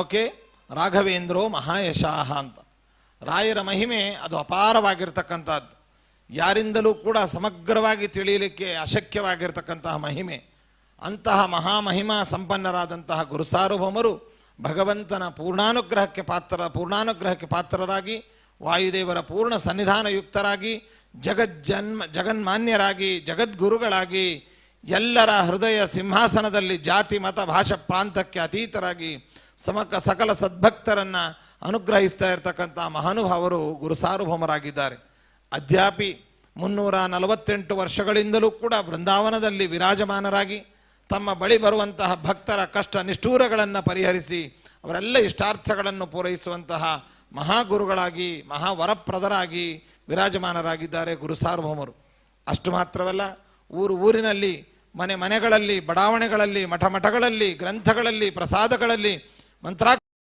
Okay, ರಾಘವೇಂದ್ರೋ ಮಹಾಯಶಾಹ ಅಂತ. ರಾಯರ ಮಹಿಮೆ ಅದು ಅಪಾರವಾಗಿರ್ತಕ್ಕಂಥದ್ದು, ಯಾರಿಂದಲೂ ಕೂಡ ಸಮಗ್ರವಾಗಿ ತಿಳಿಯಲಿಕ್ಕೆ ಅಶಕ್ಯವಾಗಿರ್ತಕ್ಕಂತಹ ಮಹಿಮೆ. ಅಂತಹ ಮಹಾಮಹಿಮಾ ಸಂಪನ್ನರಾದಂತಹ ಗುರುಸಾರ್ವಭೌಮರು ಭಗವಂತನ ಪೂರ್ಣಾನುಗ್ರಹಕ್ಕೆ ಪಾತ್ರರಾಗಿ, ವಾಯುದೇವರ ಪೂರ್ಣ ಸನ್ನಿಧಾನಯುಕ್ತರಾಗಿ, ಜಗನ್ಮಾನ್ಯರಾಗಿ, ಜಗದ್ಗುರುಗಳಾಗಿ, ಎಲ್ಲರ ಹೃದಯ ಸಿಂಹಾಸನದಲ್ಲಿ ಜಾತಿ ಮತ ಭಾಷಾ ಪ್ರಾಂತಕ್ಕೆ ಅತೀತರಾಗಿ ಸಕಲ ಸದ್ಭಕ್ತರನ್ನು ಅನುಗ್ರಹಿಸ್ತಾ ಇರತಕ್ಕಂಥ ಮಹಾನುಭಾವರು ಗುರುಸಾರ್ವಭೌಮರಾಗಿದ್ದಾರೆ. ಅದ್ಯಾಪಿ 348 ವರ್ಷಗಳಿಂದಲೂ ಕೂಡ ಬೃಂದಾವನದಲ್ಲಿ ವಿರಾಜಮಾನರಾಗಿ ತಮ್ಮ ಬಳಿ ಬರುವಂತಹ ಭಕ್ತರ ಕಷ್ಟ ನಿಷ್ಠೂರಗಳನ್ನು ಪರಿಹರಿಸಿ ಅವರೆಲ್ಲ ಇಷ್ಟಾರ್ಥಗಳನ್ನು ಪೂರೈಸುವಂತಹ ಮಹಾಗುರುಗಳಾಗಿ, ಮಹಾವರಪ್ರದರಾಗಿ ವಿರಾಜಮಾನರಾಗಿದ್ದಾರೆ ಗುರುಸಾರ್ವಭೌಮರು. ಅಷ್ಟು ಮಾತ್ರವಲ್ಲ, ಊರಿನಲ್ಲಿ, ಮನೆಗಳಲ್ಲಿ, ಬಡಾವಣೆಗಳಲ್ಲಿ, ಮಠಗಳಲ್ಲಿ, ಗ್ರಂಥಗಳಲ್ಲಿ, ಪ್ರಸಾದಗಳಲ್ಲಿ, ಮಂತ್ರ